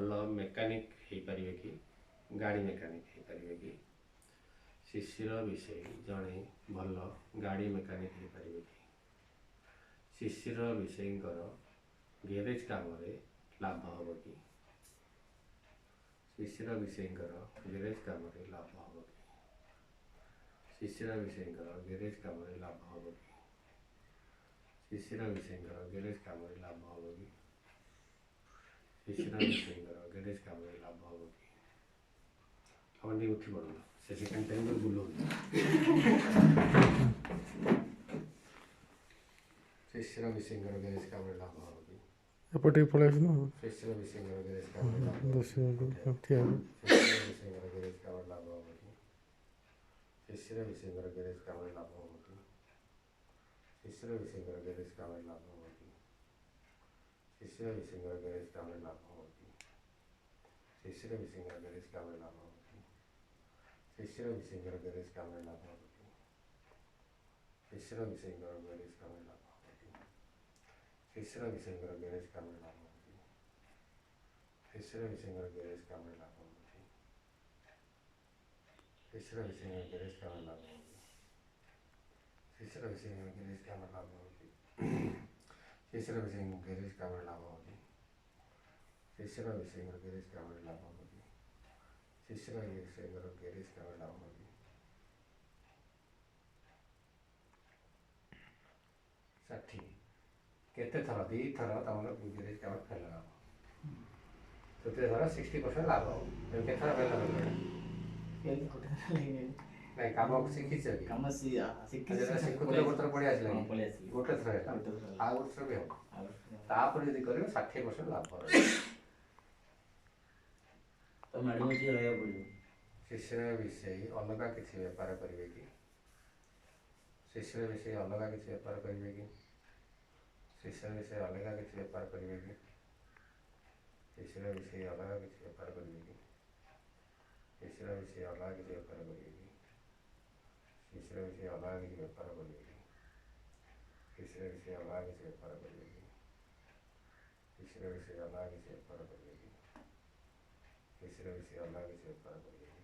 भल मेकानिक हो पारे कि गाड़ी मेकानिक हो पारे कि शिशिर विषय जड़े भल गाड़ी मेकानिक हो पारे कि शिशिर विषय गैरेज काम लाभ हम कि शिशिर विषय गैरेज काम लाभ हम कि शिशिर विषय गैरेज काम लाभ हम कि शिशिर विषय गैरेज काम लाभ हम कि शिशिर विषय गैरेज काम लाभ हम कि अपन नहीं उठी पड़ो से सेकेंड टाइम तो बुलो शिशिर विषय गैरेज काम लाभ हम कि एपटे पड़े ना शिशिर विषय गैरेज काम लाभ 10 मिनट ठीक है शिशिर विषय गैरेज काम लाभ हम कि शिशिर विषय गैरेज काम लाभ हम कि शिशिर विषय गैरेज काम लाभ हम कि शिशिर विषय गैरेज काम लाभ हम कि शिशिर विषय गैरेज काम लाभ हम कि शिशिर विषय गैरेज काम लाभ हम कि शिशिर विषय गैरेज काम लाभ हम कि शिशिर विषय गैरेज काम लाभ हम कि शिशिर विषय गैरेज काम लाभ हम कि शिशिर विषय गैरेज काम लाभ हम कि शिशिर विषय गैरेज काम लाभ हम कि शिशिर विषय गैरेज काम लाभ हम कि शिशिर विषय गैरेज काम लाभ हम कि शिशिर विषय गैरेज काम लाभ हम कि 60 केते थर दी थर तमन गैरेज काम फेल लाभ तो ते थर 60% लाभ हो केते थर फेल लाभ नहीं काम शिखिछ कि काम शिखिछ शिखुले गोटर पड़ी आछले गोटे थर आ गोटे भी हो तापर यदि करियो 60% लाभ हो तो मैडम जी रहया पड़ियो शिशिर विषय अलग किसी व्यापार करेंगे कि शिशिर विषय अलग किसी व्यापार करेंगे कि शिशिर विषय अलग किसी व्यापार करेंगे कि शिशिर विषय अलग किसी व्यापार करेंगे कि शिशिर विषय अलग किसी व्यापार करेंगे कि शिशिर विषय अलग किसी व्यापार करेंगे कि शिशिर विषय अलग किसी व्यापार करेंगे कि शिशिर विषय अलग किसी व्यापार करेंगे कि शिशिर विषय अलग किसी व्यापार करेंगे कि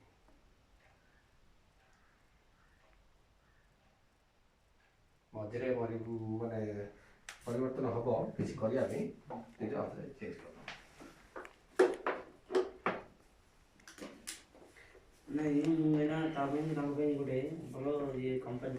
मझे माने परिवर्तन हम किसी करने निज हाथ में चेंज कर नहीं मैं ना ताबे गोटे भल ये कंपनी